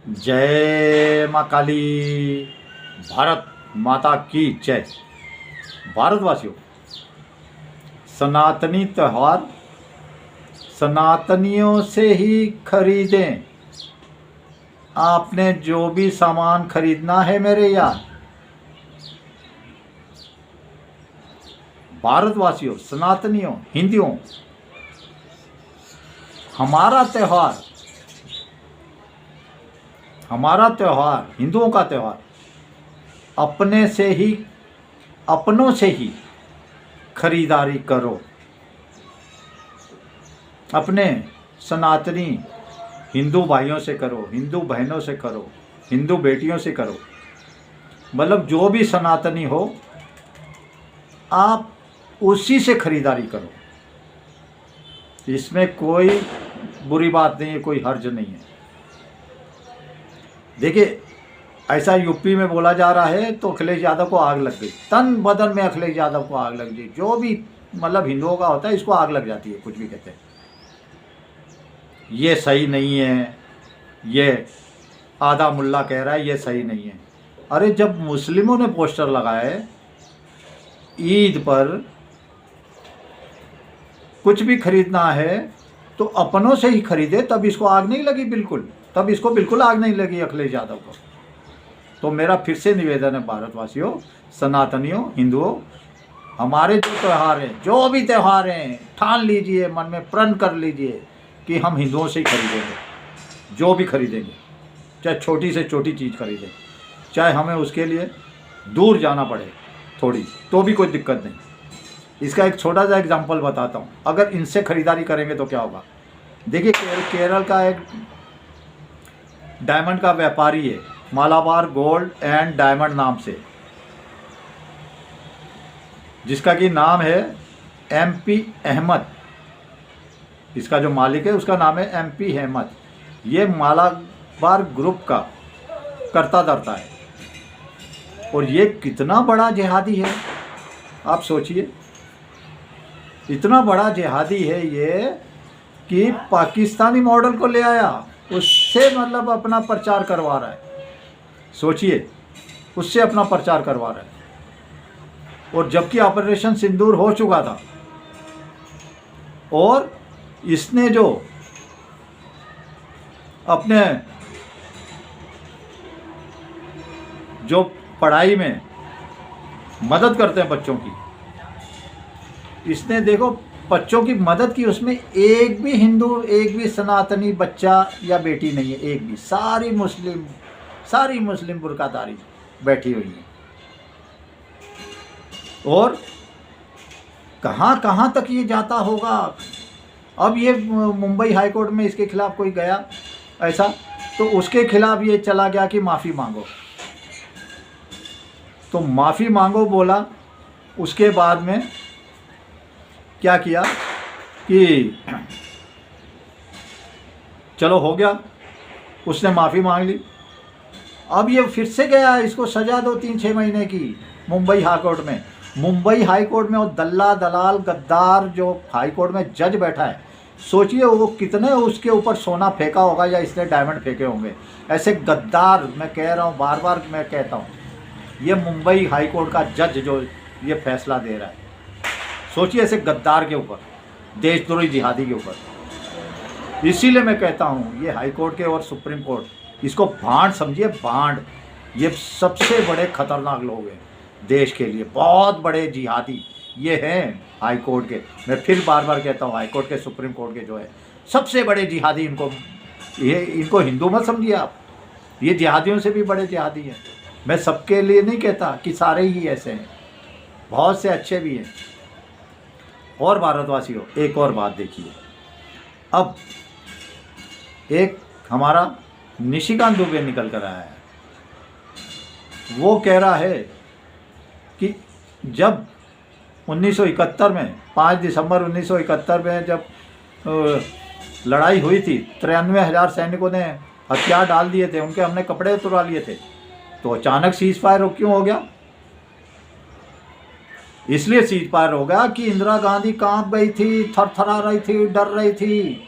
जय माँ काली। भारत माता की जय। भारतवासियों, सनातनी त्यौहार सनातनियों से ही खरीदें। आपने जो भी सामान खरीदना है मेरे यार, भारतवासियों, सनातनियों, हिंदुओं, हमारा त्यौहार, हिंदुओं का त्यौहार अपनों से ही खरीदारी करो। अपने सनातनी हिंदू भाइयों से करो, हिंदू बहनों से करो, हिंदू बेटियों से करो। मतलब जो भी सनातनी हो, आप उसी से खरीदारी करो। इसमें कोई बुरी बात नहीं है, कोई हर्ज नहीं है। देखिए, ऐसा यूपी में बोला जा रहा है तो अखिलेश यादव को आग लग गई, तन बदन में अखिलेश यादव को आग लग गई। जो भी मतलब हिंदुओं का होता है, इसको आग लग जाती है, कुछ भी कहते हैं। ये सही नहीं है, ये आधा मुल्ला कह रहा है ये सही नहीं है। अरे जब मुस्लिमों ने पोस्टर लगाए ईद पर, कुछ भी खरीदना है तो अपनों से ही खरीदे, तब इसको आग नहीं लगी। तब इसको बिल्कुल आग नहीं लगी अखिलेश यादव को। तो मेरा फिर से निवेदन है भारतवासियों, सनातनियों, हिंदुओं, हमारे जो त्यौहार हैं, जो भी त्यौहार हैं, ठान लीजिए, मन में प्रण कर लीजिए कि हम हिंदुओं से ही खरीदेंगे। जो भी खरीदेंगे, चाहे छोटी से छोटी चीज़ खरीदें, चाहे हमें उसके लिए दूर जाना पड़े थोड़ी, तो भी कोई दिक्कत नहीं। इसका एक छोटा सा एग्जांपल बताता हूँ। अगर इनसे खरीदारी करेंगे तो क्या होगा। देखिए, केरल का एक डायमंड का व्यापारी है, मालाबार गोल्ड एंड डायमंड नाम से, जिसका कि नाम है MP अहमद। इसका जो मालिक है उसका नाम है MP अहमद। ये मालाबार ग्रुप का करता धरता है। और ये कितना बड़ा जिहादी है, आप सोचिए। इतना बड़ा जिहादी है ये कि पाकिस्तानी मॉडल को ले आया, उससे मतलब अपना प्रचार करवा रहा है। सोचिए, उससे अपना प्रचार करवा रहा है। और जबकि ऑपरेशन सिंदूर हो चुका था, और इसने जो अपने जो पढ़ाई में मदद करते हैं बच्चों की, इसने देखो बच्चों की मदद की, उसमें एक भी हिंदू, एक भी सनातनी बच्चा या बेटी नहीं है, एक भी। सारी मुस्लिम बुर्काधारी बैठी हुई है। और कहाँ कहाँ तक ये जाता होगा। अब ये मुंबई हाई कोर्ट में इसके खिलाफ कोई गया ऐसा, तो उसके खिलाफ ये चला गया कि माफ़ी मांगो। तो माफ़ी मांगो बोला, उसके बाद में क्या किया कि चलो हो गया, उसने माफ़ी मांग ली। अब ये फिर से गया, इसको सज़ा दो 3-6 महीने की मुंबई हाई कोर्ट में। मुंबई हाई कोर्ट में, और दलाल गद्दार जो हाई कोर्ट में जज बैठा है, सोचिए वो कितने उसके ऊपर सोना फेंका होगा या इसने डायमंड फेंके होंगे। ऐसे गद्दार, मैं कह रहा हूँ, बार बार मैं कहता हूँ, ये मुंबई हाई कोर्ट का जज जो ये फैसला दे रहा है, सोचिए ऐसे गद्दार के ऊपर, देशद्रोही जिहादी के ऊपर। इसीलिए मैं कहता हूँ ये हाई कोर्ट के और सुप्रीम कोर्ट, इसको भांड समझिए, भांड। ये सबसे बड़े खतरनाक लोग हैं देश के लिए, बहुत बड़े जिहादी ये हैं हाई कोर्ट के। मैं फिर बार बार कहता हूँ, हाई कोर्ट के, सुप्रीम कोर्ट के जो है सबसे बड़े जिहादी, इनको हिंदू मत समझिए आप, ये जिहादियों से भी बड़े जिहादी हैं। मैं सबके लिए नहीं कहता कि सारे ही ऐसे हैं, बहुत से अच्छे भी हैं। और भारतवासियों, एक और बात देखिए, अब एक हमारा निशिकांत दुबे निकल कर आया है। वो कह रहा है कि जब 1971 में, 5 दिसंबर 1971 में जब लड़ाई हुई थी, 93,000 सैनिकों ने हथियार डाल दिए थे, उनके हमने कपड़े उतरवा लिए थे, तो अचानक सीज फायर क्यों हो गया। इसलिए सीज फायर हो गया कि इंदिरा गांधी कांप गई थी, थरथरा रही थी, डर रही थी।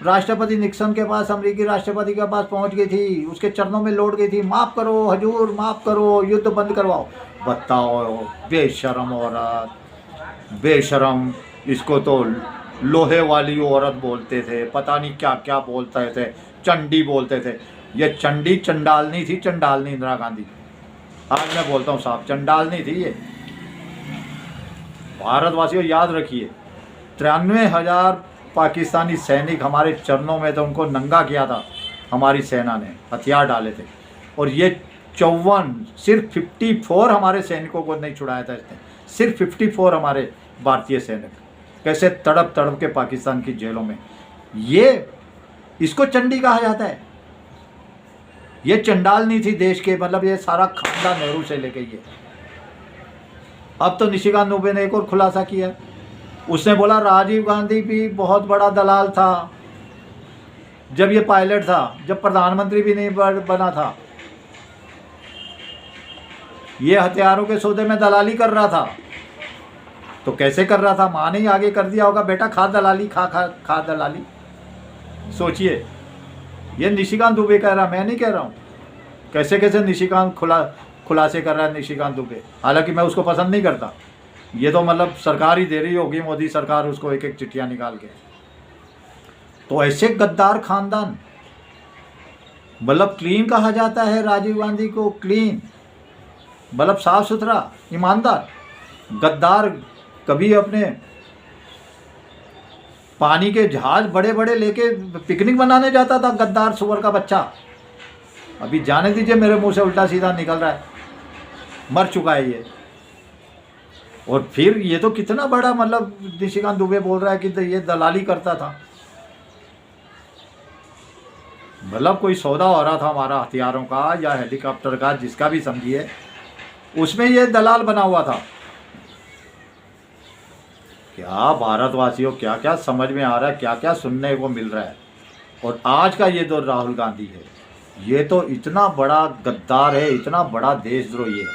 राष्ट्रपति निक्सन के पास, अमेरिकी राष्ट्रपति के पास पहुंच गई थी, उसके चरणों में लौट गई थी, माफ़ करो हजूर, माफ़ करो, युद्ध बंद करवाओ। बताओ, बेशरम औरत, बेशरम। इसको तो लोहे वाली औरत बोलते थे, पता नहीं क्या क्या बोलते थे, चंडी बोलते थे। ये चंडी चंडालनी थी, चंडालनी इंदिरा गांधी। आज मैं बोलता हूँ साहब, चंडालनी थी ये। भारतवासियों याद रखिए, 93,000 पाकिस्तानी सैनिक हमारे चरणों में थे, उनको नंगा किया था हमारी सेना ने, हथियार डाले थे। और ये 54, सिर्फ 54 हमारे सैनिकों को नहीं छुड़ाया था इसने, सिर्फ 54 हमारे भारतीय सैनिक कैसे तड़प तड़प के पाकिस्तान की जेलों में। ये इसको चंडी कहा जाता है। ये चंडालनी थी देश के, मतलब ये सारा खानदान नेहरू से लेके ये। अब तो निशिकांत दुबे ने एक और खुलासा किया, उसने बोला राजीव गांधी भी बहुत बड़ा दलाल था जब ये पायलट था, जब प्रधानमंत्री भी नहीं बना था। ये हथियारों के सौदे में दलाली कर रहा था। तो कैसे कर रहा था? माँ ने ही आगे कर दिया होगा, बेटा खा दलाली, खा खा खा दलाली। सोचिए, ये निशिकांत दुबे कह रहा, मैं नहीं कह रहा हूँ। कैसे कैसे निशिकांत खुलासे कर रहा है निशिकांत दुबे, हालांकि मैं उसको पसंद नहीं करता। ये तो मतलब सरकार ही दे रही होगी, मोदी सरकार उसको एक एक चिट्ठियाँ निकाल के। तो ऐसे गद्दार खानदान, मतलब क्लीन कहा जाता है राजीव गांधी को, क्लीन मतलब साफ सुथरा, ईमानदार। गद्दार कभी अपने पानी के जहाज बड़े बड़े लेके पिकनिक मनाने जाता था, गद्दार सुअर का बच्चा। अभी जाने दीजिए, मेरे मुंह से उल्टा सीधा निकल रहा है, मर चुका है ये। और फिर ये तो कितना बड़ा, मतलब निशिकांत दुबे बोल रहा है कि ये दलाली करता था। मतलब कोई सौदा हो रहा था हमारा हथियारों का या हेलीकॉप्टर का, जिसका भी समझिए, उसमें ये दलाल बना हुआ था। क्या भारतवासियों, क्या क्या समझ में आ रहा है, क्या क्या सुनने को मिल रहा है। और आज का ये तो राहुल गांधी है, ये तो इतना बड़ा गद्दार है, इतना बड़ा देशद्रोही है।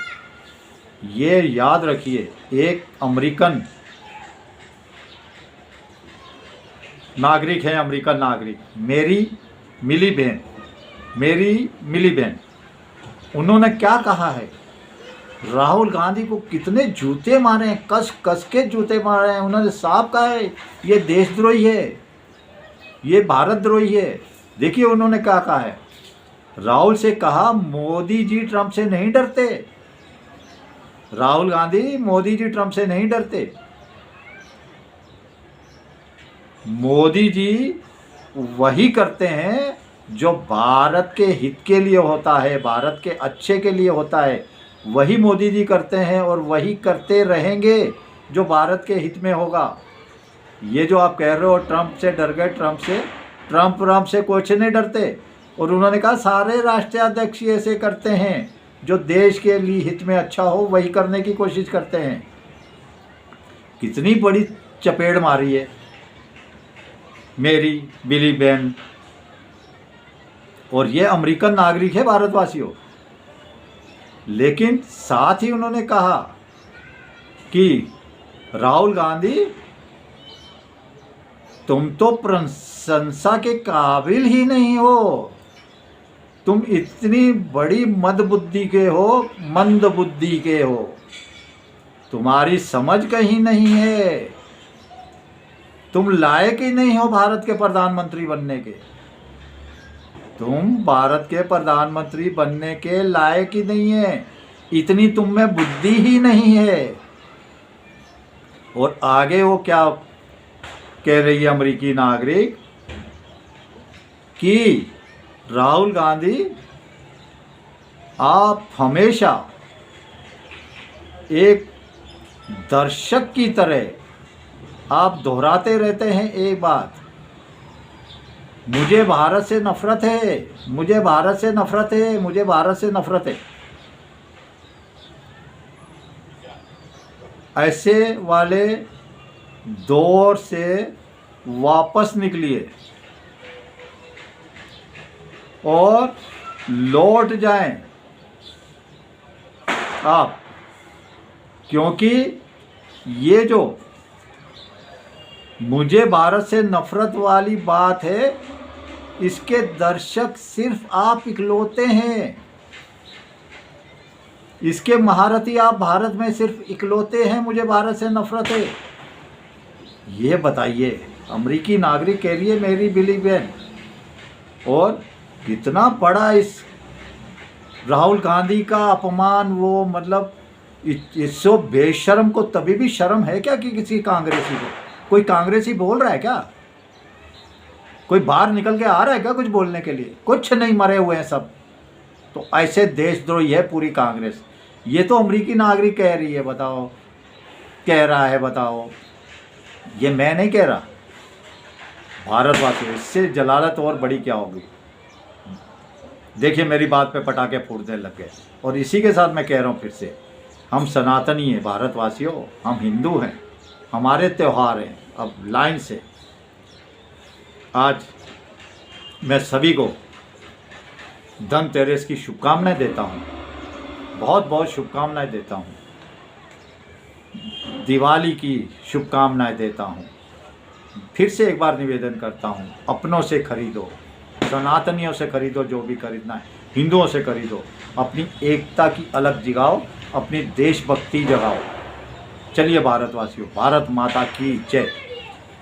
ये याद रखिए, एक अमेरिकन नागरिक है, अमेरिकन नागरिक, मेरी मिली बहन, उन्होंने क्या कहा है, राहुल गांधी को कितने जूते मारे हैं, कस कस के जूते मारे हैं। उन्होंने साफ कहा है ये देशद्रोही है, ये भारतद्रोही है। देखिए उन्होंने क्या कहा है, राहुल से कहा मोदी जी ट्रंप से नहीं डरते, राहुल गांधी मोदी जी ट्रंप से नहीं डरते। मोदी जी वही करते हैं जो भारत के हित के लिए होता है, भारत के अच्छे के लिए होता है, वही मोदी जी करते हैं और वही करते रहेंगे जो भारत के हित में होगा। ये जो आप कह रहे हो ट्रंप से डर गए, ट्रंप से कुछ नहीं डरते। और उन्होंने कहा सारे राष्ट्रीय अध्यक्ष ऐसे करते हैं, जो देश के लिए हित में अच्छा हो वही करने की कोशिश करते हैं। कितनी बड़ी चपेट मारी है मेरी बिली बहन। और ये अमेरिकन नागरिक है भारतवासियों। लेकिन साथ ही उन्होंने कहा कि राहुल गांधी तुम तो प्रशंसा के काबिल ही नहीं हो, तुम इतनी बड़ी मंदबुद्धि के हो, तुम्हारी समझ कहीं नहीं है, तुम लायक ही नहीं हो भारत के प्रधानमंत्री बनने के, तुम भारत के प्रधानमंत्री बनने के लायक ही नहीं है, इतनी तुम में बुद्धि ही नहीं है। और आगे वो क्या कह रही है अमेरिकी नागरिक कि राहुल गांधी आप हमेशा एक दर्शक की तरह आप दोहराते रहते हैं एक बात, मुझे भारत से नफरत है, मुझे भारत से नफरत है, मुझे भारत से नफरत है। ऐसे वाले दौर से वापस निकलिए और लौट जाएं आप, क्योंकि ये जो मुझे भारत से नफरत वाली बात है, इसके दर्शक सिर्फ आप इकलौते हैं, इसके महारथी आप भारत में सिर्फ इकलौते हैं। मुझे भारत से नफरत है, ये बताइए। अमेरिकी नागरिक कह रही है मेरी बिली बहन। और कितना बड़ा इस राहुल गांधी का अपमान, वो मतलब इससे बेशर्म को तभी भी शर्म है क्या कि किसी कांग्रेसी को, कोई कांग्रेसी बोल रहा है क्या, कोई बाहर निकल के आ रहा है क्या कुछ बोलने के लिए? कुछ नहीं, मरे हुए हैं सब। तो ऐसे देशद्रोही है पूरी कांग्रेस। ये तो अमेरिकी नागरिक कह रही है, बताओ, कह रहा है, बताओ, ये मैं नहीं कह रहा, भारतवासी। इससे जलालत और बड़ी क्या होगी? देखिए मेरी बात पे पटाखे फूटने लग गए। और इसी के साथ मैं कह रहा हूँ फिर से, हम सनातनी हैं भारतवासियों, हम हिंदू हैं, हमारे त्यौहार हैं। अब लाइन से आज मैं सभी को धनतेरस की शुभकामनाएं देता हूँ, बहुत बहुत शुभकामनाएं देता हूँ, दिवाली की शुभकामनाएं देता हूँ। फिर से एक बार निवेदन करता हूँ, अपनों से खरीदो, सनातनियों से खरीदो, जो भी खरीदना है, हिंदुओं से खरीदो, अपनी एकता की अलग जगाओ, अपनी देशभक्ति जगाओ। चलिए भारतवासियों, भारत माता की जय।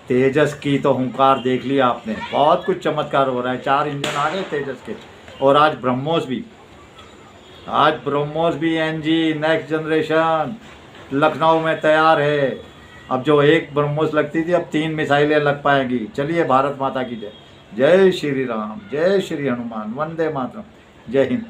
तेजस की तो हुंकार देख लिया आपने, बहुत कुछ चमत्कार हो रहा है। 4 इंजन आ गए तेजस के, और आज ब्रह्मोस भी, आज ब्रह्मोस भी एनजी नेक्स्ट जनरेशन लखनऊ में तैयार है। अब जो एक ब्रह्मोस लगती थी, अब 3 मिसाइलें लग पाएंगी। चलिए भारत माता की जय। जय श्री राम, जय श्री हनुमान, वंदे मातरम, जय हिंद।